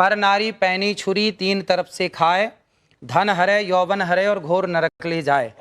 पर नारी पैनी छुरी तीन तरफ से खाए, धन हरे यौवन हरे और घोर नरक ले जाए।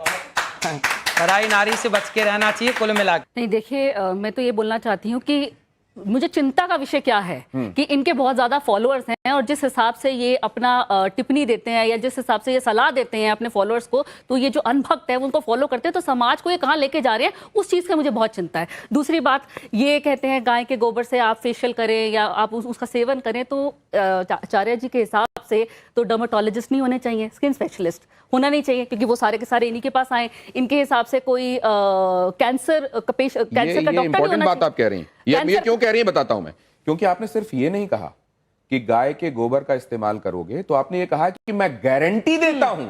पराई नारी से बच के रहना चाहिए कुल मिला के। नहीं देखिए, मैं तो ये बोलना चाहती हूँ कि मुझे चिंता का विषय क्या है कि इनके बहुत ज्यादा फॉलोअर्स हैं और जिस हिसाब से ये अपना टिप्पणी देते हैं या जिस हिसाब से ये सलाह देते हैं अपने फॉलोअर्स को, तो ये जो अनभक्त है उनको फॉलो करते हैं, तो समाज को ये कहाँ लेके जा रहे हैं उस चीज़ का मुझे बहुत चिंता है। दूसरी बात, ये कहते हैं गाय के गोबर से आप फेशियल करें या आप उसका सेवन करें, तो आचार्य जी के हिसाब से तो डर्मेटोलॉजिस्ट नहीं होने चाहिए, स्किन स्पेशलिस्ट होना नहीं चाहिए, क्योंकि वो सारे के सारे इन्हीं के पास आए। इनके हिसाब से कोई कैंसर का डॉक्टर नहीं होना बात आप कह रही हैं। ये क्यों कह रही है बताता हूं मैं। क्योंकि आपने सिर्फ ये नहीं कहा कि गाय के गोबर का इस्तेमाल करोगे, तो आपने ये कहा कि मैं गारंटी देता हूं,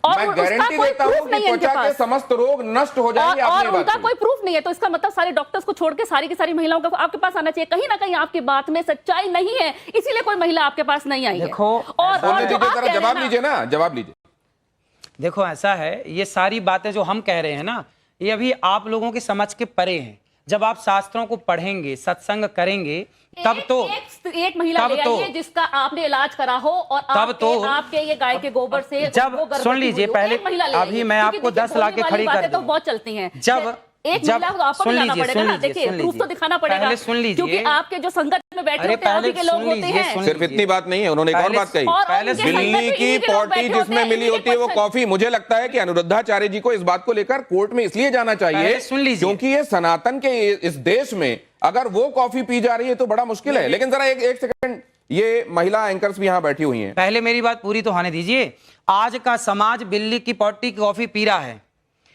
मैं गारंटी देता हूं कि त्वचा के समस्त रोग नष्ट हो जाएंगे। और उनका कोई प्रूफ नहीं है, तो इसका मतलब सारे डॉक्टर्स को छोड़ के सारी की सारी महिलाओं को आपके पास आना चाहिए। कहीं ना कहीं आपकी बात में सच्चाई नहीं है, इसीलिए कोई महिला आपके पास नहीं आई है। और जवाब लीजिए ना, जवाब लीजिए। देखो ऐसा है, ये सारी बातें जो हम कह रहे हैं ना, ये अभी आप लोगों के समझ के परे हैं। जब आप शास्त्रों को पढ़ेंगे, सत्संग करेंगे, तब तो एक महिला ले आइए जिसका आपने इलाज करा हो और तब तो आपके ये गाय के गोबर से जब सुन लीजिए पहले, अभी मैं आपको 10 लाख खड़ी कर दूं, तो बहुत चलती हैं। जब एक महिला को आपको लाना पड़ेगा ना, देखिए प्रूफ तो दिखाना पड़ेगा, सुन लीजिए, क्योंकि आपके जो संगत में बैठे होते हैं आप ही के लोग होते हैं। सिर्फ इतनी बात नहीं है, उन्होंने एक और बात कही, बिल्ली की पॉटी जिसमें मिली होती है वो कॉफी। मुझे लगता है कि अनुरुद्धाचार्य जी को इस बात को लेकर कोर्ट में इसलिए जाना चाहिए क्योंकि ये सनातन के इस देश में अगर वो कॉफी पी जा रही है तो बड़ा मुश्किल है। लेकिन जरा एक सेकंड, ये महिला एंकर्स भी यहां बैठी हुई हैं, पहले मेरी बात पूरी तो होने दीजिए। आज का समाज बिल्ली की पॉटी की कॉफी पी रहा है,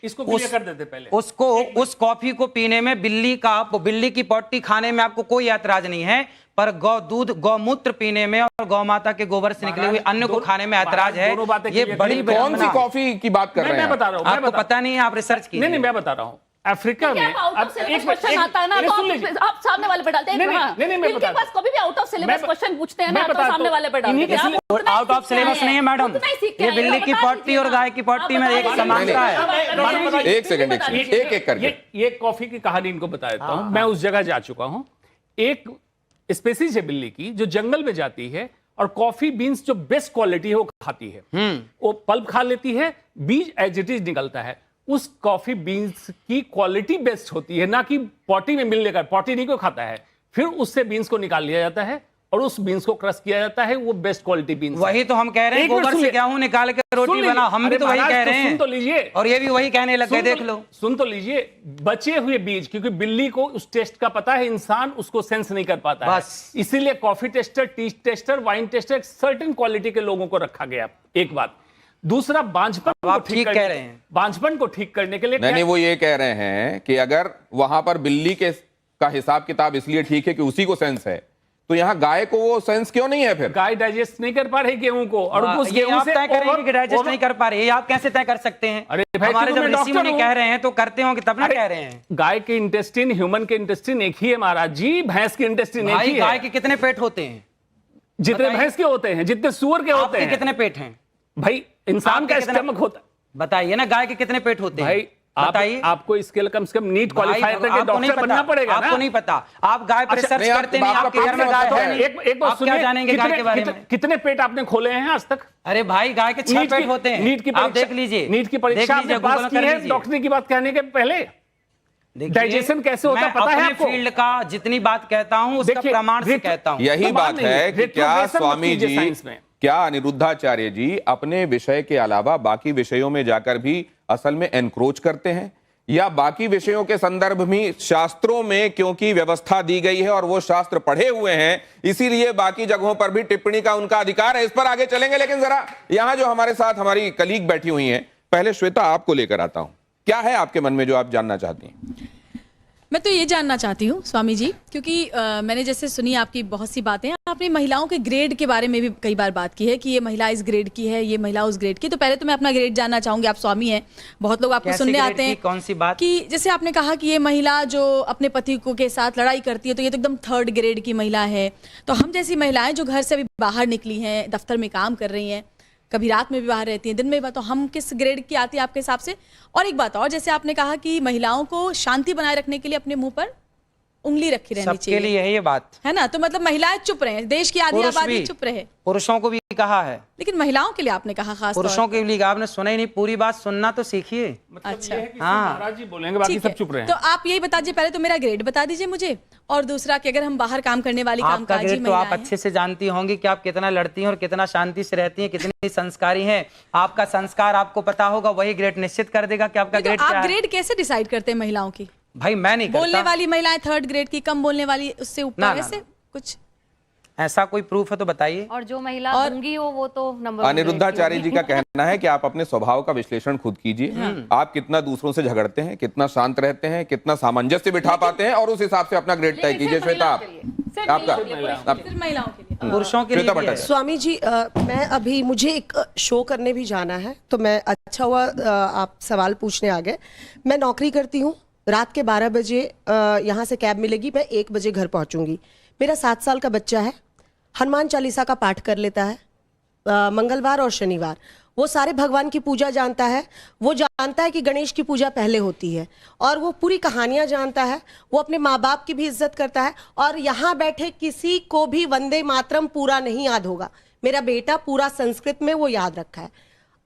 इसको क्लियर कर देते पहले। उसको उस कॉफी को पीने में, बिल्ली की पॉटी खाने में आपको कोई ऐतराज नहीं है, पर गौ दूध गौमूत्र पीने में और गौ माता के गोबर से निकले हुए अन्न को खाने में ऐतराज है। ये बड़ी कौन सी कॉफी की बात कर रहे हैं? मैं बता रहा हूं, आपको पता नहीं है, आप रिसर्च कीजिए। नहीं, मैं बता रहा हूं। अफ्रीका में एक क्वेश्चन आता है ना, आप सामने वाले पे डालते हैं। इनके पास कभी भी आउट ऑफ सिलेबस क्वेश्चन पूछते हैं ना, तो सामने वाले पे डालते हैं। आउट ऑफ सिलेबस नहीं है मैडम, ये बिल्ली की पॉटी और गाय की पॉटी में एक समानता है। एक सेकंड, एक करके ये कॉफी की कहानी इनको बता देता हूं। मैं उस जगह जा चुका हूं। एक स्पेसीज है बिल्ली की जो जंगल में जाती है और कॉफी बीन्स जो बेस्ट क्वालिटी है वो खाती है। वो पल्प खा लेती है, बीज एज इट इज निकलता है। उस कॉफी बीन्स की क्वालिटी बेस्ट होती है, ना कि पॉटी में मिलने का। पॉटी नहीं को खाता है, फिर उससे बीन्स को निकाल लिया जाता है और उस बीन्स को क्रश किया जाता है, वो बेस्ट क्वालिटी बीन्स। वही तो हम कह रहे हैं, गोबर से गेहूं निकाल के रोटी बना, हम भी तो वही कह रहे हैं। सुन तो लीजिए, और ये भी वही कहने लग गए, देख लो। सुन तो लीजिए, बचे हुए बीज, क्योंकि बिल्ली को उस टेस्ट का पता है, इंसान उसको सेंस नहीं कर पाता है, इसीलिए coffee tester, T tester, wine taster, certain quality के लोगों को रखा गया। एक बात। दूसरा, बांझपन को ठीक कह रहे हैं, बांझपन को ठीक करने के लिए नहीं, वो ये कह रहे हैं कि अगर वहां पर बिल्ली का हिसाब किताब इसलिए ठीक है कि उसी को सेंस है, तो यहाँ गाय को वो सेंस क्यों नहीं है? फिर गाय डाइजेस्ट नहीं कर पा रही गेहूं को, और उस गेहूं से तय करेंगे कि डाइजेस्ट नहीं कर पा रहे, आप कैसे तय कर सकते हैं? अरे हमारे जब ऋषि मुनि कह रहे हैं तो करते हो कि तब ना कह रहे हैं। गाय के इंटेस्टिन, ह्यूमन के इंटेस्टिन एक ही है महाराज जी, भैंस के इंटेस्टिन एक ही है। गाय के कितने पेट होते हैं? जितने भैंस के होते हैं, जितने सुअर के होते हैं। कितने पेट हैं भाई? इंसान का स्टमक होता है, बताइए ना, गाय के कितने पेट होते हैं भाई? बताइए। आपको इसके लिए कम से कम नीट क्वालिफाई करके डॉक्टर बनना पड़ेगा ना? आपको नहीं पता, आप गाय पर रिसर्च करते नहीं, आपके घर में गाय है। एक बात सुनिए, क्या जानेंगे गाय के बारे में? कितने पेट आपने खोले हैं आज तक? अरे भाई, गाय के 6 पेट होते हैं। नीट की परीक्षा देख लीजिए, नीट की परीक्षा आपने पास की है डॉक्टरी की बात कहने के पहले। डाइजेशन कैसे होता है पता है आपको? फील्ड का जितनी बात कहता हूं उसका प्रमाण से कहता हूं। यही बात है कि क्या स्वामी जी, क्या अनिरुद्धाचार्य जी अपने विषय के अलावा बाकी विषयों में जाकर भी असल में एनक्रोच करते हैं, या बाकी विषयों के संदर्भ में शास्त्रों में क्योंकि व्यवस्था दी गई है और वो शास्त्र पढ़े हुए हैं, इसीलिए बाकी जगहों पर भी टिप्पणी का उनका अधिकार है? इस पर आगे चलेंगे, लेकिन जरा यहां जो हमारे साथ हमारी कलीग बैठी हुई हैं, पहले श्वेता आपको लेकर आता हूं। क्या है आपके मन में जो आप जानना चाहती हैं? मैं तो ये जानना चाहती हूँ स्वामी जी, क्योंकि मैंने जैसे सुनी आपकी बहुत सी बातें, आपने महिलाओं के ग्रेड के बारे में भी कई बार बात की है कि ये महिला इस ग्रेड की है, ये महिला उस ग्रेड की। तो पहले तो मैं अपना ग्रेड जानना चाहूंगी, आप स्वामी हैं, बहुत लोग आपको सुनने आते हैं। कौन सी बात? कि जैसे आपने कहा कि ये महिला जो अपने पति को के साथ लड़ाई करती है, तो ये तो एकदम 3rd ग्रेड की महिला है। तो हम जैसी महिलाएं जो घर से अभी बाहर निकली हैं, दफ्तर में काम कर रही हैं, कभी रात में भी बाहर रहती हैं, दिन में भी, तो हम किस ग्रेड की आती है आपके हिसाब से? और एक बात और, जैसे आपने कहा कि महिलाओं को शांति बनाए रखने के लिए अपने मुंह पर उंगली रखी रहनी सबके चाहिए, लिए है ये बात। है ना। तो मतलब महिलाएं चुप रहे, देश की आधी पुरुष आबादी भी, चुप रहे, पुरुषों को भी कहा है, लेकिन महिलाओं के लिए आपने कहा खास तौर पुरुषों के लिए आपने सुना ही नहीं, पूरी बात सुनना तो सीखिए। अच्छा, महाराज जी बोलेंगे, बाकी ठीक सब है। चुप रहे हैं। तो आप यही बता दीजिए, पहले तो मेरा ग्रेड बता दीजिए मुझे, और दूसरा कि अगर हम बाहर काम करने वाली आपका कामकाजी ग्रेड तो आप महिलाएं अच्छे से जानती होंगी कि आप कितना लड़ती हैं और कितना शांति से रहती हैं, कितनी संस्कारी हैं। आपका संस्कार आपको पता होगा, वही ग्रेड निश्चित कर देगा कि आपका हैं, तो ग्रेड क्या आप है। ग्रेड कैसे डिसाइड करते हैं महिलाओं की? भाई मैं नहीं बोलने करता, वाली महिलाएं 3rd ग्रेड की, कम बोलने वाली उससे ऊपर, ना, ना, ऐसे कुछ ऐसा कोई प्रूफ है तो बताइए। और जो महिला गूंगी हो वो तो नंबर अनिरुद्धाचार्य जी का कहना है कि आप अपने स्वभाव का विश्लेषण खुद कीजिए। आप कितना दूसरों से झगड़ते हैं, कितना शांत रहते हैं, कितना सामंजस्य बिठा पाते हैं, और उस हिसाब से अपना ग्रेड तय कीजिए। श्वेता, आपका सिर्फ महिलाओं के लिए। पुरुषों के लिए श्वेता भी है। भट्टाचार्य। स्वामी जी, मैं अभी मुझे एक शो करने भी जाना है, तो मैं अच्छा हुआ आप सवाल पूछने आ गए। मैं नौकरी करती हूँ, रात के 12 बजे यहाँ से कैब मिलेगी, मैं 1 बजे घर पहुँचूंगी। मेरा 7 साल का बच्चा है, हनुमान चालीसा का पाठ कर लेता है मंगलवार और शनिवार। वो सारे भगवान की पूजा जानता है, वो जानता है कि गणेश की पूजा पहले होती है, और वो पूरी कहानियां जानता है। वो अपने माँ बाप की भी इज्जत करता है, और यहाँ बैठे किसी को भी वंदे मातरम पूरा नहीं याद होगा। मेरा बेटा पूरा संस्कृत में वो याद रखा है।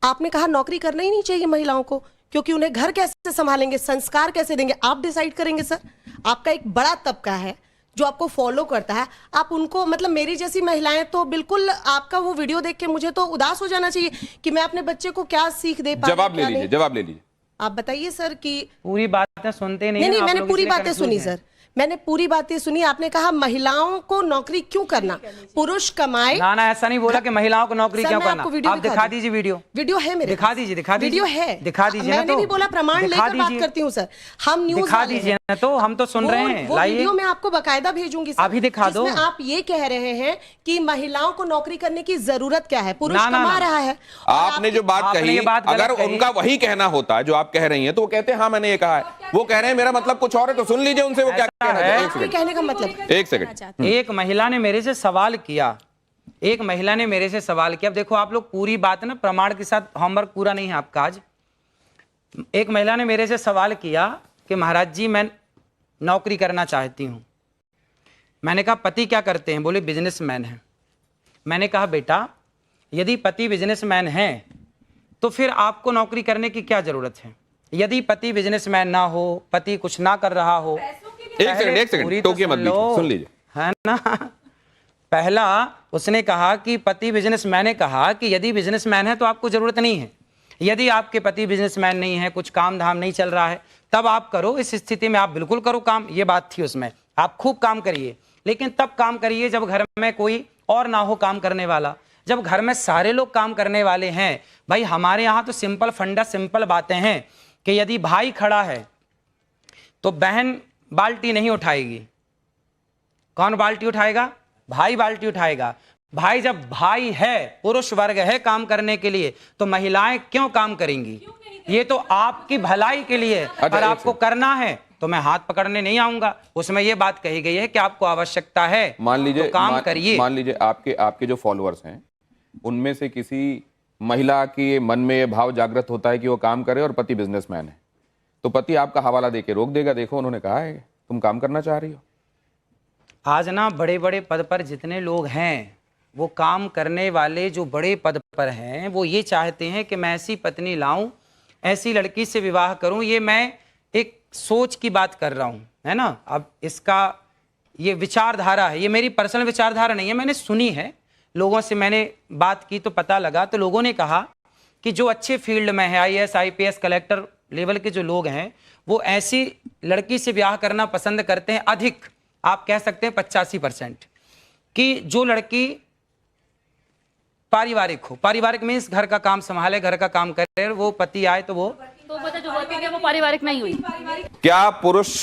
आपने कहा नौकरी करना ही नहीं चाहिए महिलाओं को, क्योंकि उन्हें घर कैसे संभालेंगे, संस्कार कैसे देंगे, आप डिसाइड करेंगे। सर, आपका एक बड़ा तबका है जो आपको फॉलो करता है, आप उनको, मतलब मेरी जैसी महिलाएं तो बिल्कुल, आपका वो वीडियो देख के मुझे तो उदास हो जाना चाहिए कि मैं अपने बच्चे को क्या सीख दे पा रही हूं, जवाब ले क्या लीजिए, नहीं। जवाब ले लीजिए। आप बताइए सर कि पूरी बातें सुनते नहीं, नहीं, हैं, आप मैंने लोग पूरी इसलिए बातें confuse सुनी हैं। सर, मैंने पूरी बातें सुनी। आपने कहा महिलाओं को नौकरी क्यों करना, पुरुष कमाए। ना ना, ऐसा नहीं बोला कि महिलाओं को नौकरी सर, क्यों मैं करना। आपको वीडियो आप दिखा दीजिए वीडियो। वीडियो है मेरे दिखा पास। दीजिए, दिखा दीजिए। वीडियो है, दिखा दीजिए ना मैंने तो। नहीं बोला, प्रमाण दिखा लेकर बात दीजिए। करती हूँ सर। हम न्यूज़ दिखा वाले दीजिए हैं। ना तो, हम तो सुन रहे हैं, वो लाइए। वीडियो मैं आपको बकायदा भेजूंगी सर, अभी दिखा दो। जिसमें आप ये कह रहे हैं कि महिलाओं को नौकरी करने की जरूरत क्या है, पुरुष ना, ना, कमा ना। रहा है। और आपने जो बात आपने कही, ये बात गलत अगर कही। उनका वही कहना होता जो आप कह रही हैं, तो वो कहते हैं हाँ मैंने ये कहा है। वो कह रहे हैं मेरा मतलब कुछ और है, तो सुन लीजिए उनसे वो क्या ऐसा कहना है। है। एक आपके सेकंड, कहने का मतलब, एक सेकंड। एक महिला ने मेरे से सवाल किया, एक महिला ने मेरे से सवाल किया। अब देखो आप लोग पूरी बात ना प्रमाण के साथ, होमवर्क पूरा नहीं है आपका आज। एक महिला ने मेरे से सवाल किया कि महाराज जी मैं नौकरी करना चाहती हूँ। मैंने कहा पति क्या करते हैं? बोले बिजनेसमैन हैं। मैंने कहा बेटा यदि पति बिजनेसमैन हैं तो फिर आपको नौकरी करने की क्या जरूरत है? यदि पति बिजनेसमैन ना हो, पति कुछ ना कर रहा हो, एक सेकंड, टोकिए मत, सुन लीजिए, है ना। पहला उसने कहा कि पति बिजनेस, मैंने कहा कि यदि बिजनेसमैन है तो आपको जरूरत नहीं है। यदि आपके पति बिजनेसमैन नहीं है, कुछ काम धाम नहीं चल रहा है, तब आप करो। इस स्थिति में आप बिल्कुल करो काम, ये बात थी उसमें। आप खूब काम करिए, लेकिन तब काम करिए जब घर में कोई और ना हो काम करने वाला। जब घर में सारे लोग काम करने वाले हैं, भाई हमारे यहाँ तो सिंपल फंडा, सिंपल बातें हैं कि यदि भाई खड़ा है तो बहन बाल्टी नहीं उठाएगी। कौन बाल्टी उठाएगा? भाई बाल्टी उठाएगा। भाई जब भाई है, पुरुष वर्ग है काम करने के लिए, तो महिलाएं क्यों काम करेंगी? ये तो आपकी भलाई के लिए, और आपको करना है तो मैं हाथ पकड़ने नहीं आऊंगा। उसमें ये बात कही गई है कि आपको आवश्यकता है, मान लीजिए तो काम करिए। मान लीजिए आपके जो फॉलोअर्स हैं उनमें से किसी महिला के मन में ये भाव जागृत होता है कि वो काम करे और पति बिजनेसमैन है, तो पति आपका हवाला देके रोक देगा, देखो उन्होंने कहा है तुम काम करना चाह रही हो। आज ना बड़े बड़े पद पर जितने लोग हैं, वो काम करने वाले जो बड़े पद पर हैं, वो ये चाहते हैं कि मैं ऐसी पत्नी लाऊं, ऐसी लड़की से विवाह करूं। ये मैं एक सोच की बात कर रहा हूं, है ना। अब इसका ये विचारधारा है, ये मेरी पर्सनल विचारधारा नहीं है, मैंने सुनी है, लोगों से मैंने बात की तो पता लगा। तो लोगों ने कहा कि जो अच्छे फील्ड में है, IAS IPS कलेक्टर लेवल के जो लोग हैं, वो ऐसी लड़की से ब्याह करना पसंद करते हैं। अधिक आप कह सकते हैं 85%, कि जो लड़की पारिवारिक हो। पारिवारिक मीन्स घर का काम संभाले, घर का काम करे, वो पति आए तो वो जो वर्किंग है वो पारिवारिक नहीं हुई। क्या पुरुष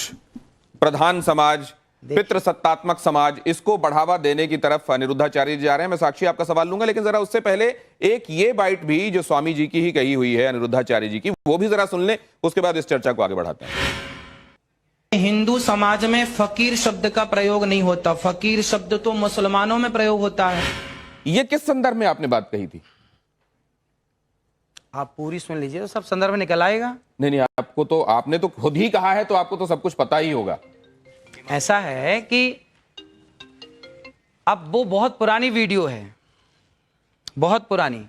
प्रधान समाज, पितृसत्तात्मक समाज, इसको बढ़ावा देने की तरफ अनिरुद्धाचार्य जी जा रहे हैं? मैं साक्षी आपका सवाल लूंगा, लेकिन जरा उससे पहले एक ये बाइट भी जो स्वामी जी की ही कही हुई है, अनिरुद्धाचार्य जी की, वो भी जरा सुन लें, उसके बाद इस चर्चा को आगे बढ़ाते हैं। हिंदू समाज में फकीर शब्द का प्रयोग नहीं होता। फकीर शब्द तो मुसलमानों में प्रयोग होता है। ये किस संदर्भ में आपने बात कही थी? आप पूरी सुन लीजिए तो सब संदर्भ निकल आएगा। नहीं, आपको तो, आपने तो खुद ही कहा है, तो आपको तो सब कुछ पता ही होगा। ऐसा है कि अब वो बहुत पुरानी वीडियो है, बहुत पुरानी।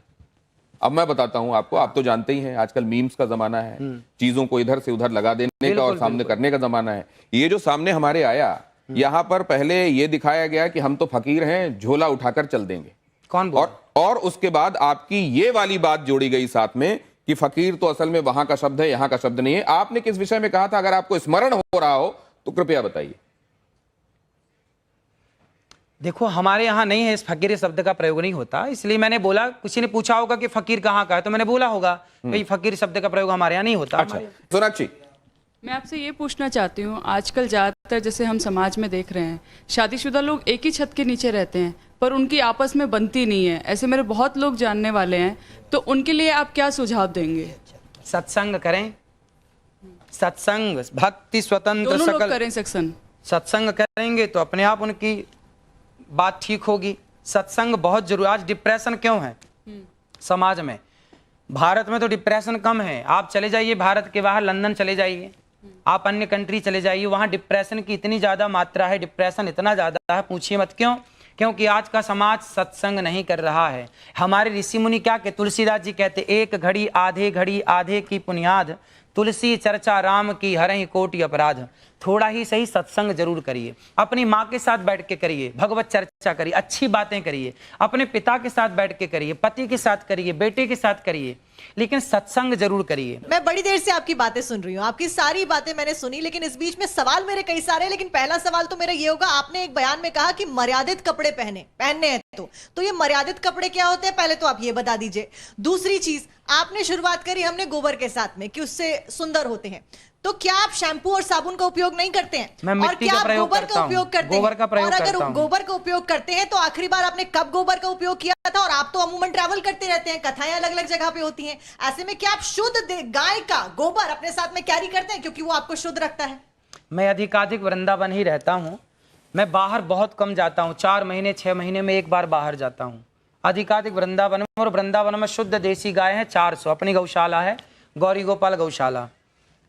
अब मैं बताता हूं आपको, आप तो जानते ही हैं आजकल मीम्स का जमाना है, चीजों को इधर से उधर लगा देने का और सामने करने का जमाना है। ये जो सामने हमारे आया, यहां पर पहले ये दिखाया गया कि हम तो फकीर हैं, झोला उठाकर चल देंगे। कौन बोल? और उसके बाद आपकी ये वाली बात जोड़ी गई साथ में कि फकीर तो असल में वहां का शब्द है, यहां का शब्द नहीं है। आपने किस विषय में कहा था? अगर आपको स्मरण हो रहा हो तो कृपया बताइए। देखो, हमारे यहाँ नहीं है, इस फकीर शब्द का प्रयोग नहीं होता, इसलिए मैंने बोला। किसी ने पूछा होगा कि फकीर कहाँ का है, तो मैंने बोला होगा भाई फकीर शब्द का प्रयोग हमारे यहाँ नहीं होता। अच्छा, सोनाक्षी, मैं आपसे ये पूछना चाहती हूँ, आजकल ज़्यादातर जैसे हम समाज में देख रहे हैं, शादीशुदा लोग एक ही छत के नीचे रहते हैं पर उनकी आपस में बनती नहीं है। ऐसे मेरे बहुत लोग जानने वाले हैं, तो उनके लिए आप क्या सुझाव देंगे? सत्संग करें, सत्संग, भक्ति, स्वतंत्र, दोनों लोग सकल करें सत्संग। सत्संग करेंगे तो अपने आप उनकी बात ठीक होगी। सत्संग बहुत जरूरी। आज डिप्रेशन क्यों है समाज में? भारत में तो डिप्रेशन कम है। आप चले जाइए भारत के बाहर, लंदन चले जाइए, आप अन्य कंट्री चले जाइए, वहाँ डिप्रेशन की इतनी ज़्यादा मात्रा है, डिप्रेशन इतना ज़्यादा है, पूछिए मत। क्यों? क्योंकि आज का समाज सत्संग नहीं कर रहा है। हमारे ऋषि मुनि क्या कहते? तुलसीदास जी कहते, एक घड़ी आधे की पुनियाद, तुलसी चर्चा राम की हरहि कोटि अपराध। थोड़ा ही सही सत्संग जरूर करिए, अपनी माँ के साथ बैठ के करिए, भगवत चर्चा करिए, अच्छी बातें करिए, अपने पिता के साथ बैठ के करिए, पति के साथ करिए, बेटे के साथ करिए, लेकिन सत्संग जरूर करिए। मैं बड़ी देर से आपकी बातें सुन रही हूँ, आपकी सारी बातें मैंने सुनी, लेकिन इस बीच में सवाल मेरे कई सारे। लेकिन पहला सवाल तो मेरा ये होगा, आपने एक बयान में कहा कि मर्यादित कपड़े पहनने हैं, तो ये मर्यादित कपड़े क्या होते हैं, पहले तो आप ये बता दीजिए। दूसरी चीज, आपने शुरुआत करी हमने गोबर के साथ में कि उससे सुंदर होते हैं, तो क्या आप शैम्पू और साबुन का उपयोग नहीं करते हैं? मैं और क्या आप गोबर का उपयोग करते हैं? और अगर गोबर का उपयोग करते हैं तो आखिरी बार आपने कब गोबर का उपयोग किया था? और आप तो अमूमन ट्रैवल करते रहते हैं, कथाएं अलग अलग जगह पे होती हैं, ऐसे में क्या आप शुद्ध गाय का गोबर अपने साथ में कैरी करते हैं क्योंकि वो आपको शुद्ध रखता है? मैं अधिकाधिक वृंदावन ही रहता हूँ, मैं बाहर बहुत कम जाता हूँ, 4 महीने 6 महीने में एक बार बाहर जाता हूँ। अधिकाधिक वृंदावन में, और वृंदावन में शुद्ध देसी गाय है 400, अपनी गौशाला है गौरी गोपाल गौशाला।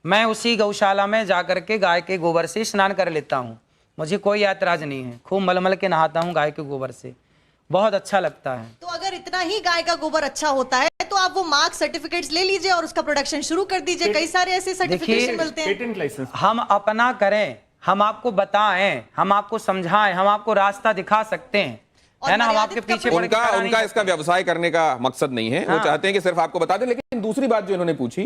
मैं उसी गौशाला में जाकर के गाय के गोबर से स्नान कर लेता हूँ, मुझे कोई ऐतराज नहीं है। खूब मलमल के नहाता हूँ गाय के गोबर से, बहुत अच्छा लगता है। तो अगर इतना ही गाय का गोबर अच्छा होता है तो आप वो मार्क सर्टिफिकेट्स ले लीजिए और उसका प्रोडक्शन शुरू कर दीजिए। कई सारे ऐसे सर्टिफिकेशन मिलते हैं। पेटेंट लाइसेंस हम अपना करें, हम आपको बताएं, हम आपको समझाएं, हम आपको रास्ता दिखा सकते हैं, है ना? हम आपके पीछे उनका इसका व्यवसाय करने का मकसद नहीं है। वो चाहते हैं कि सिर्फ आपको बता दें। लेकिन दूसरी बात जो इन्होंने पूछी,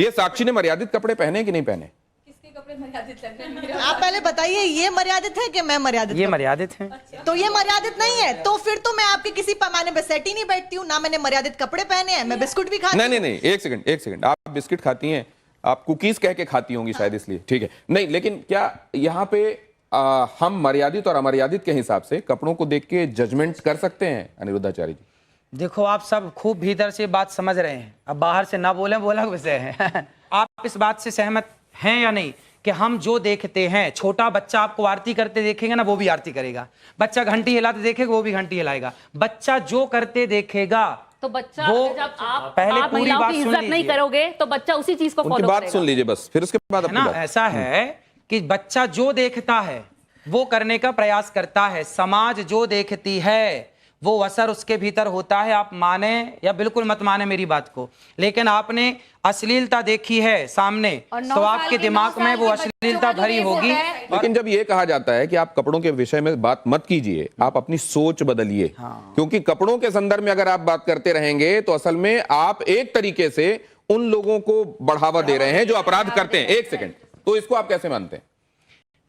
ये साक्षी ने मर्यादित कपड़े पहने कि नहीं पहने? किसके कपड़े मर्यादित लगते हैं? आप पहले बताइए, ये मर्यादित है कि मैं मर्यादित? ये मर्यादित है। तो ये मर्यादित नहीं है, तो फिर तो मैं आपके किसी पैमाने पे सेट ही नहीं बैठती हूँ ना। मैंने मर्यादित कपड़े पहने हैं, मैं बिस्कुट भी खाती हूँ। नहीं, एक सेकंड, आप बिस्किट खाती हैं, आप कुकीज कह के खाती होंगी शायद, इसलिए ठीक है। नहीं, लेकिन क्या यहाँ पे हम मर्यादित और अमर्यादित के हिसाब से कपड़ों को देख के जजमेंट कर सकते हैं अनिरुद्धाचार्य जी? देखो, आप सब खूब भीतर से बात समझ रहे हैं, अब बाहर से ना बोले बोला विषय है। आप इस बात से सहमत हैं या नहीं कि हम जो देखते हैं, छोटा बच्चा आपको आरती करते देखेगा ना, वो भी आरती करेगा। बच्चा घंटी हिलाते देखेगा, वो भी घंटी हिलाएगा। बच्चा जो करते देखेगा, तो बच्चा वो जब आप पहले आप पूरी महिलाओं बात की सुन इज्जत नहीं लीजिए। करोगे तो बच्चा उसी चीज को उनकी फॉलो बात करेगा। सुन लीजिए बस, फिर उसके बाद है अपनी ना? बात। ऐसा है कि बच्चा जो देखता है वो करने का प्रयास करता है, समाज जो देखती है वो असर उसके भीतर होता है। आप माने या बिल्कुल मत माने मेरी बात को, लेकिन आपने अश्लीलता देखी है सामने, तो आपके दिमाग में वो अश्लीलता भरी होगी। लेकिन जब ये कहा जाता है कि आप कपड़ों के विषय में बात मत कीजिए, आप अपनी सोच बदलिए। क्योंकि कपड़ों के संदर्भ में अगर आप बात करते रहेंगे तो असल में आप एक तरीके से उन लोगों को बढ़ावा दे रहे हैं जो अपराध करते हैं। एक सेकंड, तो इसको आप कैसे मानते हैं?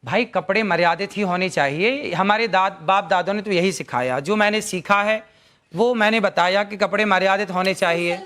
भाई, कपड़े मर्यादित ही होने चाहिए। हमारे बाप दादों ने तो यही सिखाया, जो मैंने सीखा है वो मैंने बताया कि कपड़े मर्यादित होने चाहिए।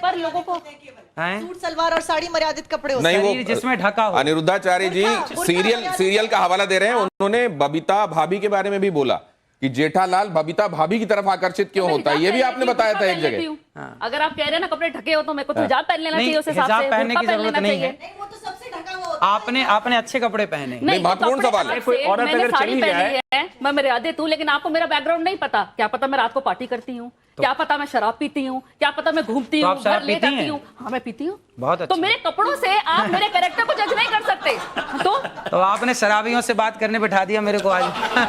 पर लोगों को सूट सलवार और साड़ी मर्यादित कपड़े होते नहीं, हैं। वो जिसमें ढका हो। अनिरुद्धाचार्य जी सीरियल का हवाला दे रहे हैं। उन्होंने बबीता भाभी के बारे में भी बोला कि जेठालाल बबीता भाभी की तरफ आकर्षित क्यों होता है, ये भी आपने बताया था एक जगह। अगर आप कह रहे हैं ना कपड़े ढके हो तो मेरे को तो हिजाब पहन लेना चाहिए, उस हिसाब से हिजाब पहनने की बुर्का जरूरत नहीं है। नहीं, वो तो सबसे ढका हुआ होता आपने अच्छे कपड़े पहने। नहीं, महत्वपूर्ण कपड़े सवाल है। कोई औरत मैंने अगर साड़ी चली पहनी जाए- है, मैं मर्यादित हूँ, लेकिन आपको मेरा बैकग्राउंड नहीं पता। क्या पता मैं रात को पार्टी करती हूँ, क्या पता मैं शराब पीती हूँ, क्या पता मैं घूमती तो हूँ, आप शराब घर ले पीती जाती हैं? हूँ। हाँ, मैं पीती हूँ। बहुत तो अच्छा। मेरे कपड़ों से आप मेरे कैरेक्टर को जज नहीं कर सकते। तो आपने शराबियों से बात करने बिठा दिया मेरे को आज।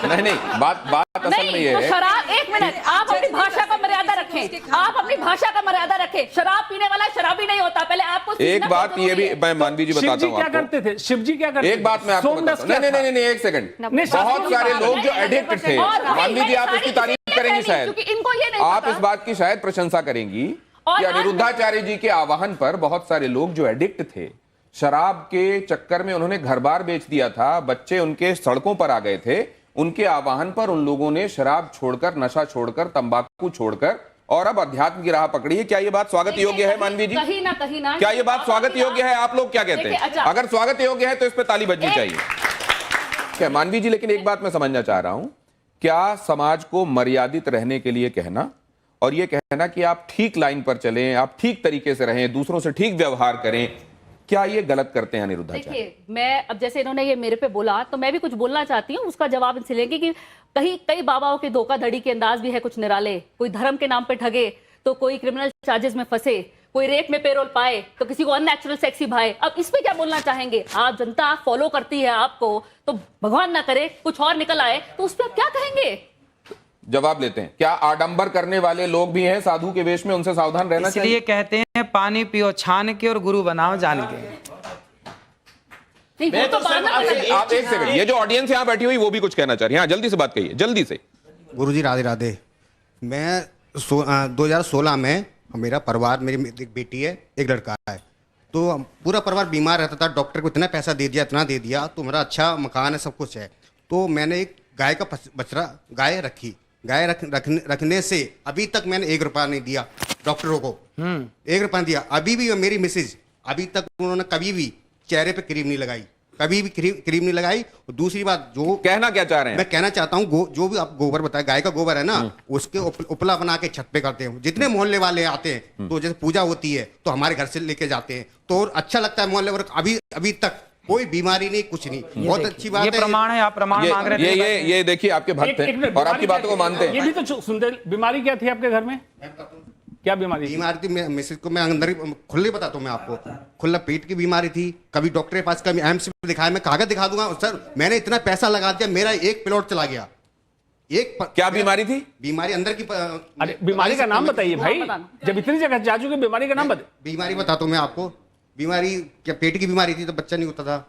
नहीं, बात असल में नहीं, ये तो है। शराब, एक मिनट, आप अपनी भाषा का मर्यादा रखें। आप अपनी भाषा का मर्यादा रखें। शराब पीने वाला शराबी नहीं होता। पहले आपको एक सीखना बात बहुत ये भी जरूरी है। मैं मानवी जी शिव बताता जी हूँ क्या आपको। करते थे? शिव जी क्या करते थे? एक बात मैं आपको सोमदस बताता हूँ। क्या नहीं, था? एक सेकंड। नहीं, शास्त्रों बहुत की सारे बात लोग है। जो एडिक्ट थे, और वही मानवी जी मैंने आप इसकी साड़ी तारीफ इसलिए करेंगी पहनी, शायद, क्योंकि इनको ये नहीं आप पता। इस बात की शायद प्रशंसा करेंगी और कि आप- अनिरुद्धाचार्य जी के आह्वान पर बहुत सारे लोग जो एडिक्ट थे, शराब के चक्कर में उन्होंने घर बार बेच दिया था, बच्चे उनके सड़कों पर आ गए थे, उनके आह्वान पर उन लोगों ने शराब छोड़कर, नशा छोड़कर, तंबाकू छोड़कर और अब अध्यात्म की राह पकड़ी है। क्या ये बात स्वागत योग्य है मानवी जी? कहीं ना क्या ये बात स्वागत योग्य है? आप लोग क्या कहते देखिए, हैं? अच्छा। अगर स्वागत योग्य है तो इस पे ताली बजनी चाहिए। क्या मानवी जी, लेकिन एक बात मैं समझना चाह रहा हूं, क्या समाज को मर्यादित रहने के लिए कहना और ये कहना कि आप ठीक लाइन पर चलें, आप ठीक तरीके से रहें, दूसरों से ठीक व्यवहार करें, क्या ये गलत करते हैं अनिरुद्धाचार्य? देखिए, मैं अब जैसे इन्होंने ये मेरे पे बोला तो मैं भी कुछ बोलना चाहती हूँ। उसका जवाब इनसे लेंगे कि कई बाबाओं के धोखाधड़ी के अंदाज भी है कुछ निराले। कोई धर्म के नाम पे ठगे तो कोई क्रिमिनल चार्जेस में फंसे, कोई रेप में पेरोल पाए तो किसी को अननेचुरल सेक्सी भाए। अब इस पे क्या बोलना चाहेंगे? आप जनता फॉलो करती है आपको, तो भगवान ना करे कुछ और निकल आए तो उस पर आप क्या कहेंगे? जवाब लेते हैं। क्या आडंबर करने वाले लोग भी हैं साधु के वेश में? उनसे सावधान रहना इसलिए चाहिए। कहते हैं पानी पियो छान के और गुरु बनाओ जान के। नहीं, वो तो बाद में बोलेंगे। आप एक सेकंड, ये जो ऑडियंस यहाँ बैठी हुई वो भी कुछ कहना चाह रही है। हाँ, जल्दी से बात कहिए, जल्दी से। गुरुजी राधे राधे। मैं 2016 में मेरा परिवार, मेरी एक बेटी है, एक लड़का है, तो पूरा परिवार बीमार रहता था। डॉक्टर को इतना पैसा दे दिया, इतना दे दिया, तो मेरा अच्छा मकान है, सब कुछ है। तो मैंने एक गाय का बछड़ा गाय रखी। गाय रखने से अभी तक मैंने 1 रुपया नहीं दिया डॉक्टरों को। 1 रुपया दिया। अभी भी मेरी मिसेज, अभी तक उन्होंने कभी भी चेहरे पे क्रीम नहीं लगाई, कभी भी क्रीम नहीं लगाई। और दूसरी बात, जो कहना क्या चाह रहे हैं? मैं कहना चाहता हूँ, जो भी आप गोबर बताया, गाय का गोबर है ना, उसके उपला बना के छत पे करते हैं। जितने मोहल्ले वाले आते हैं, तो जैसे पूजा होती है तो हमारे घर से लेके जाते हैं, तो अच्छा लगता है मोहल्ले वाले। अभी तक कोई बीमारी नहीं, कुछ नहीं। बहुत अच्छी बात ये है। प्रमाण है, आप प्रमाण मांग रहे थे। ये देखिए, आपके भक्त एक मिनट, हैं और आपकी बीमारी बातों को क्या थी? मानते हैं। ये भी तो सुनते। बीमारी क्या थी आपके घर में? क्या बीमारी थी? बीमारी थी मिसेज को, मैं अंदर ही खुले बताता हूँ मैं आपको। खुला पेट की बीमारी थी। कभी डॉक्टर के पास, कभी एम्स में दिखाया, मैं कागज दिखा दूंगा सर। मैंने इतना पैसा लगा दिया, मेरा एक प्लॉट चला गया। क्या बीमारी थी? बीमारी अंदर की अरे बीमारी का नाम बताइए भाई, जब इतनी जगह जा चुके, बीमारी का नाम बताइए। बीमारी बताता हूँ मैं आपको। बीमारी क्या, पेट की बीमारी थी, तो बच्चा नहीं होता था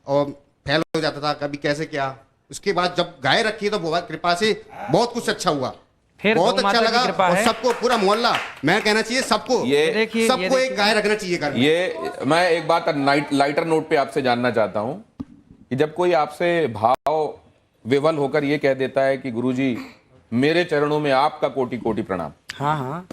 और फैल हो जाता था, कभी कैसे क्या। उसके बाद जब गाय रखी तो भगवान कृपा से बहुत कुछ अच्छा हुआ, फिर बहुत गौ अच्छा माता की लगा। कृपा और है। सबको, पूरा मोहल्ला, मैं कहना चाहिए सबको, देखिए, सबको एक गाय रखना चाहिए घर में। ये मैं एक बात लाइटर नोट पे आपसे जानना चाहता हूं कि जब कोई आपसे भाव विवल होकर ये कह देता है कि गुरुजी मेरे चरणों में आपका कोटि कोटि प्रणाम। हाँ हाँ,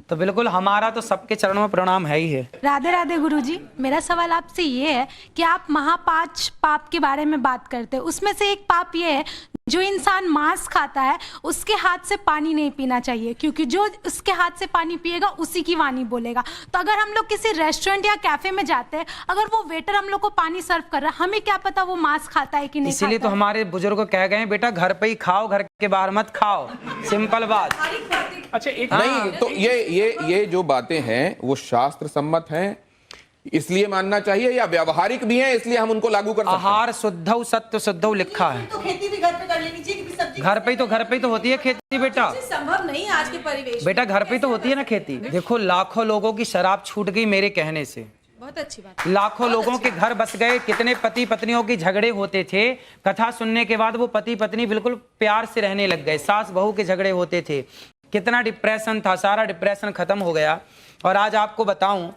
तो बिल्कुल हमारा तो सबके चरणों में प्रणाम है ही है। राधे राधे गुरुजी। मेरा सवाल आपसे ये है कि आप महापांच पाप के बारे में बात करते हैं, उसमें से एक पाप ये है, जो इंसान मांस खाता है उसके हाथ से पानी नहीं पीना चाहिए, क्योंकि जो उसके हाथ से पानी पिएगा उसी की वाणी बोलेगा। तो अगर हम लोग किसी रेस्टोरेंट या कैफे में जाते हैं, अगर वो वेटर हम लोग को पानी सर्व कर रहा है, हमें क्या पता वो मांस खाता है कि नहीं। इसीलिए तो हमारे बुजुर्ग कह गए बेटा घर पे ही खाओ, घर के बाहर मत खाओ। सिंपल बात। अच्छा, एक नहीं तो ये जो बातें हैं वो शास्त्र सम्मत हैं, इसलिए मानना चाहिए, या व्यावहारिक भी हैं इसलिए हम उनको लागू कर सकते हैं? आहार शुद्धौ सत्य शुद्धौ लिखा है। तो खेती भी घर पे कर लेनी चाहिए, क्योंकि सब्जी घर पे ही तो होती है खेती बेटा। संभव नहीं आज के परिवेश। बेटा घर पे ही तो होती है ना खेती। देखो लाखों लोगों की शराब छूट गई मेरे कहने से। बहुत अच्छी बात। लाखों लोगों के घर बस गए। कितने पति पत्नियों के झगड़े होते थे, कथा सुनने के बाद वो पति पत्नी बिल्कुल प्यार से रहने लग गए। सास बहू के झगड़े होते थे, कितना डिप्रेशन था, सारा डिप्रेशन खत्म हो गया। और आज आपको बताऊं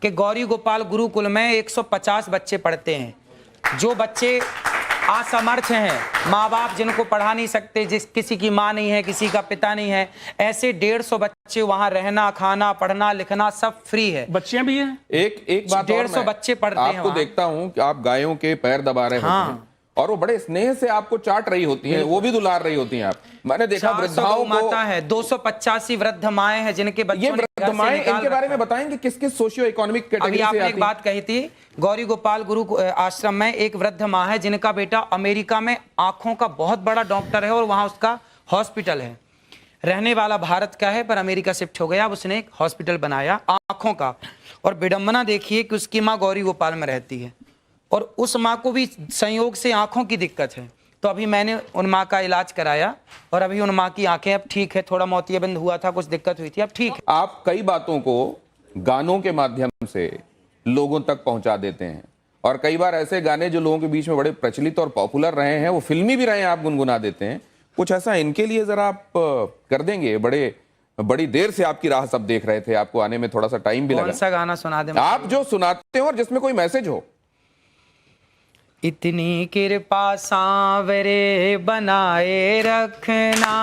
कि गौरी गोपाल गुरुकुल में 150 बच्चे पढ़ते हैं। जो बच्चे असमर्थ हैं, माँ बाप जिनको पढ़ा नहीं सकते, किसी की माँ नहीं है, किसी का पिता नहीं है, ऐसे 150 बच्चे वहाँ रहना, खाना, पढ़ना, लिखना सब फ्री है। बच्चियां भी हैं। एक बात 150 बच्चे पढ़ते हैं आपको वहाँ। देखता हूं कि आप गायों के पैर दबा रहे होते हैं और वो बड़े स्नेह से आपको चाट रही होती हैं, वो भी दुलार रही होती हैं। आप, मैंने देखा 400 वृद्धाओं को, माता है, 285 वृद्ध माएं हैं जिनके बच्चों ने तो माए इनके बारे में बताएंगे किस किस सोशियो इकोनॉमिक अभी कैटेगरी से आपने आती एक बात कही थी, गौरी गोपाल गुरु आश्रम में एक वृद्ध माँ है जिनका बेटा अमेरिका में आंखों का बहुत बड़ा डॉक्टर है और वहां उसका हॉस्पिटल है। रहने वाला भारत का है पर अमेरिका शिफ्ट हो गया, अब उसने एक हॉस्पिटल बनाया आंखों का। और विडंबना देखिए कि उसकी माँ गौरी गोपाल में रहती है और उस माँ को भी संयोग से आंखों की दिक्कत है। तो अभी मैंने उन माँ का इलाज कराया और अभी उन माँ की आंखें अब ठीक है, थोड़ा मोतियाबिंद हुआ था, कुछ दिक्कत हुई थी, अब ठीक है। आप कई बातों को गानों के माध्यम से लोगों तक पहुंचा देते हैं और कई बार ऐसे गाने जो लोगों के बीच में बड़े प्रचलित और पॉपुलर रहे हैं, वो फिल्मी भी रहे हैं, आप गुनगुना देते हैं। कुछ ऐसा इनके लिए जरा आप कर देंगे? बड़ी देर से आपकी राह सब देख रहे थे, आपको आने में थोड़ा सा टाइम भी लगा। कौन सा गाना सुना दे आप जो सुनाते हो और जिसमें कोई मैसेज हो। इतनी कृपा सांवरे बनाए रखना,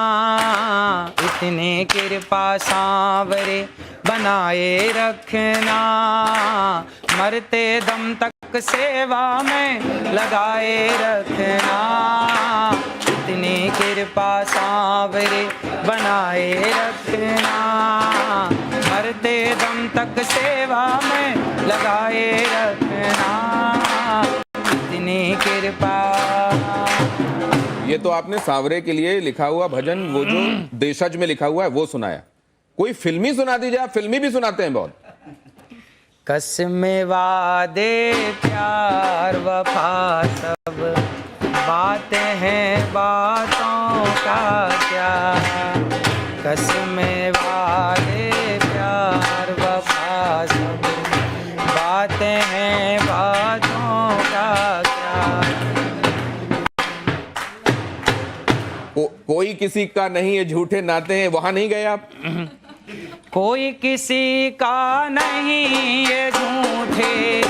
इतनी कृपा सांवरे बनाए रखना, मरते दम तक सेवा में लगाए रखना, इतनी कृपा सांवरे बनाए रखना, मरते दम तक सेवा में लगाए रखना, कृपा। ये तो आपने सांवरे के लिए लिखा हुआ भजन, वो जो देशज में लिखा हुआ है वो सुनाया। कोई फिल्मी सुना दीजिए, आप फिल्मी भी सुनाते हैं बहुत। कसमें वादे प्यार वफा सब बातें हैं बातों का क्या, कसमें वादे प्यार वफा सब बातें हैं बातों का क्या। कोई किसी का नहीं है झूठे नाते हैं, वहां नहीं गए आप? कोई किसी का नहीं ये झूठे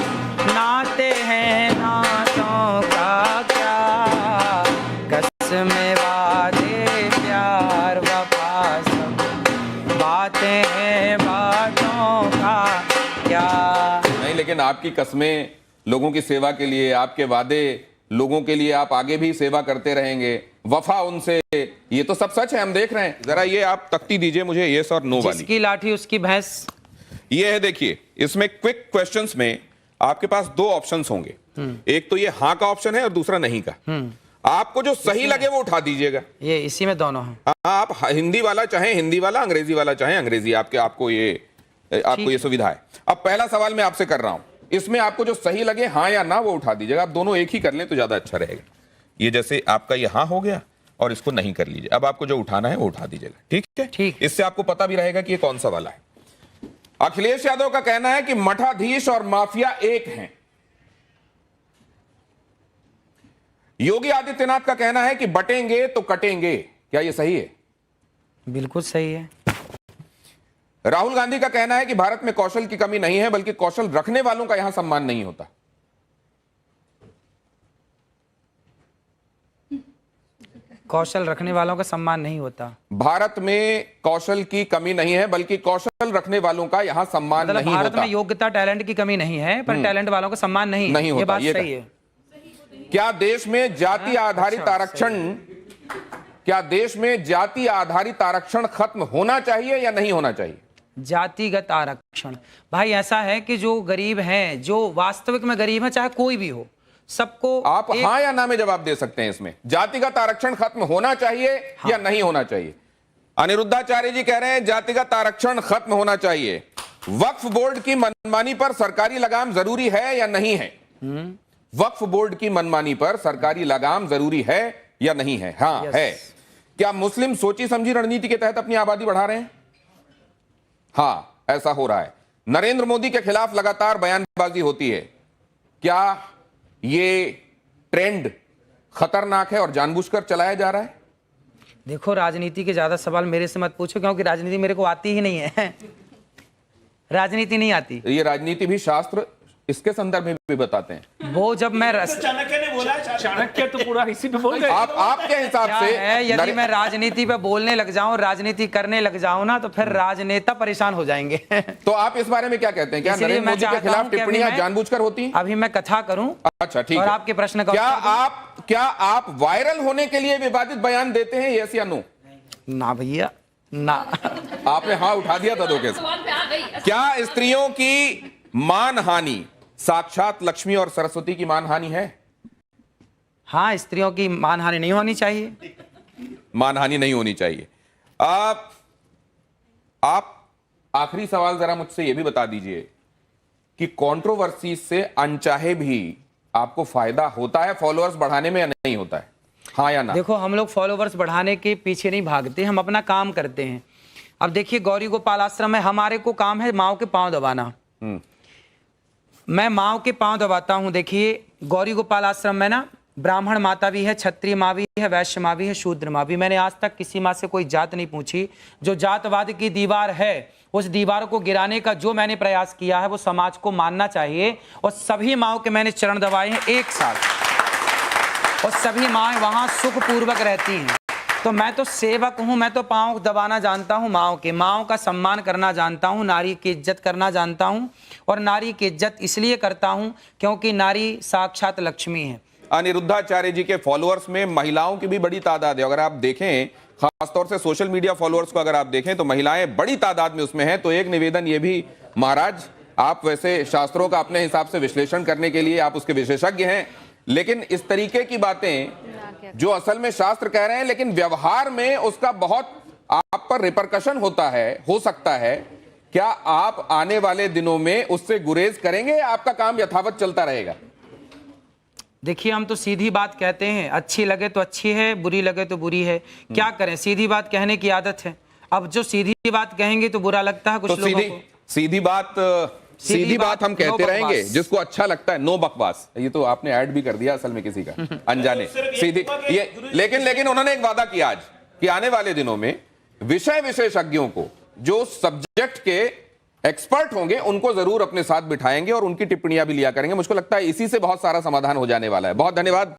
नाते हैं नातों का क्या, कसमें वादे प्यार वफा सब बातें हैं बातों का क्या। नहीं, लेकिन आपकी कस्में लोगों की सेवा के लिए, आपके वादे लोगों के लिए, आप आगे भी सेवा करते रहेंगे, वफा उनसे, ये तो सब सच है, हम देख रहे हैं। जरा ये आप तख्ती दीजिए मुझे, यस और नो वाली। जिसकी लाठी उसकी भैंस। ये है, देखिए इसमें क्विक क्वेश्चंस में आपके पास दो ऑप्शंस होंगे, एक तो ये हाँ का ऑप्शन है और दूसरा नहीं का। आपको जो सही लगे वो उठा दीजिएगा। ये इसी में दोनों हैं। आप हिंदी वाला चाहे हिंदी वाला, अंग्रेजी वाला चाहे अंग्रेजी, आपको ये सुविधा है। अब पहला सवाल मैं आपसे कर रहा हूं, इसमें आपको जो सही लगे हाँ या ना वो उठा दीजिएगा। आप दोनों एक ही कर लें तो ज्यादा अच्छा रहेगा। ये जैसे आपका ये हाँ हो गया और इसको नहीं कर लीजिए। अब आपको जो उठाना है वो उठा दीजिएगा, ठीक है? ठीक। इससे आपको पता भी रहेगा कि ये कौन सा वाला है। अखिलेश यादव का कहना है कि मठाधीश और माफिया एक हैं। योगी आदित्यनाथ का कहना है कि बटेंगे तो कटेंगे। क्या ये सही है? बिल्कुल सही है। राहुल गांधी का कहना है कि भारत में कौशल की कमी नहीं है, बल्कि कौशल रखने वालों का यहां सम्मान नहीं होता। कौशल रखने वालों का सम्मान नहीं होता। भारत में कौशल की कमी नहीं है, बल्कि कौशल रखने वालों का यहां सम्मान मतलब नहीं भारत होता। में योग्यता टैलेंट की कमी नहीं है, पर टैलेंट वालों का सम्मान नहीं होता। ये बात सही है। क्या देश में जाति आधारित आरक्षण, क्या देश में जाति आधारित आरक्षण खत्म होना चाहिए या नहीं होना चाहिए? जातिगत आरक्षण, भाई ऐसा है कि जो गरीब हैं, जो वास्तविक में गरीब है, चाहे कोई भी हो, सबको आप हाँ या ना में जवाब दे सकते हैं। इसमें जातिगत आरक्षण खत्म होना चाहिए या नहीं होना चाहिए? अनिरुद्धाचार्य जी कह रहे हैं जातिगत आरक्षण खत्म होना चाहिए। वक्फ बोर्ड की मनमानी पर सरकारी लगाम जरूरी है या नहीं है? वक्फ बोर्ड की मनमानी पर सरकारी लगाम जरूरी है या नहीं है? हाँ है। क्या मुस्लिम सोची समझी रणनीति के तहत अपनी आबादी बढ़ा रहे हैं? हाँ, ऐसा हो रहा है। नरेंद्र मोदी के खिलाफ लगातार बयानबाजी होती है। क्या ये ट्रेंड खतरनाक है और जानबूझकर चलाया जा रहा है? देखो, राजनीति के ज्यादा सवाल मेरे से मत पूछो, क्योंकि राजनीति मेरे को आती ही नहीं है। राजनीति नहीं आती। ये राजनीति भी शास्त्र इसके संदर्भ में भी बताते हैं। वो जब मैं चाणक्य ने बोला, चाणक्य तो पूरा इसी पे बोल गए। आपके हिसाब से है, यदि मैं राजनीति पे बोलने लग जाऊं, राजनीति करने लग जाऊं ना, तो फिर राजनेता परेशान हो जाएंगे। तो आप इस बारे में क्या कहते हैं? क्या नरेंद्र मोदी के खिलाफ टिप्पणियां जानबूझकर होती? अभी मैं कथा करूं। अच्छा, ठीक है। और आपके प्रश्न का क्या आप वायरल होने के लिए विवादित बयान देते हैं, यस या नो? ना भैया, ना। आपने हाँ उठा दिया था धोखे से। क्या स्त्रियों की मानहानि साक्षात लक्ष्मी और सरस्वती की मानहानि है? हाँ, स्त्रियों की मानहानि नहीं होनी चाहिए। मानहानि नहीं होनी चाहिए। आप आखिरी सवाल जरा मुझसे यह भी बता दीजिए कि कंट्रोवर्सी से अनचाहे भी आपको फायदा होता है फॉलोअर्स बढ़ाने में या नहीं होता है? हाँ या ना? देखो, हम लोग फॉलोवर्स बढ़ाने के पीछे नहीं भागते, हम अपना काम करते हैं। अब देखिए, गौरी गोपाल आश्रम है, हमारे को काम है माओ के पांव दबाना। मैं माओ के पांव दबाता हूं। देखिए, गौरी गोपाल आश्रम में ना ब्राह्मण माता भी है, क्षत्रिय माँ भी है, वैश्य माँ भी है, शूद्र माँ भी। मैंने आज तक किसी माँ से कोई जात नहीं पूछी। जो जातवाद की दीवार है, उस दीवार को गिराने का जो मैंने प्रयास किया है वो समाज को मानना चाहिए। और सभी माओं के मैंने चरण दबाए हैं एक साथ, और सभी माएँ वहाँ सुखपूर्वक रहती हैं। तो मैं तो सेवक हूँ, मैं तो पाँव दबाना जानता हूँ माओं के, माओं का सम्मान करना जानता हूँ, नारी की इज्जत करना जानता हूँ। और नारी की इज्जत इसलिए करता हूँ क्योंकि नारी साक्षात लक्ष्मी है। अनिरुद्धाचार्य जी के फॉलोअर्स में महिलाओं की भी बड़ी तादाद है। अगर आप देखें, खासतौर से सोशल मीडिया फॉलोअर्स को अगर आप देखें तो महिलाएं बड़ी तादाद में उसमें हैं। तो एक निवेदन ये भी, महाराज, आप वैसे शास्त्रों का अपने हिसाब से विश्लेषण करने के लिए आप उसके विशेषज्ञ हैं, लेकिन इस तरीके की बातें जो असल में शास्त्र कह रहे हैं लेकिन व्यवहार में उसका बहुत आप पर रिपरकशन होता है, हो सकता है, क्या आप आने वाले दिनों में उससे गुरेज करेंगे या आपका काम यथावत चलता रहेगा? देखिए, हम तो सीधी बात कहते हैं, अच्छी लगे तो अच्छी है, बुरी लगे तो बुरी है। क्या करें, सीधी बात कहने की आदत है। अब जो सीधी बात कहेंगे तो बुरा लगता है कुछ तो लोगों को। सीधी बात हम कहते रहेंगे, जिसको अच्छा लगता है। नो बकवास, ये तो आपने ऐड भी कर दिया असल में किसी का अनजाने। सीधी ये, लेकिन उन्होंने एक वादा किया आज कि आने वाले दिनों में विषय विशेषज्ञों को, जो सब्जेक्ट के एक्सपर्ट होंगे, उनको जरूर अपने साथ बिठाएंगे और उनकी टिप्पणियां भी लिया करेंगे। मुझको लगता है इसी से बहुत सारा समाधान हो जाने वाला है। बहुत धन्यवाद।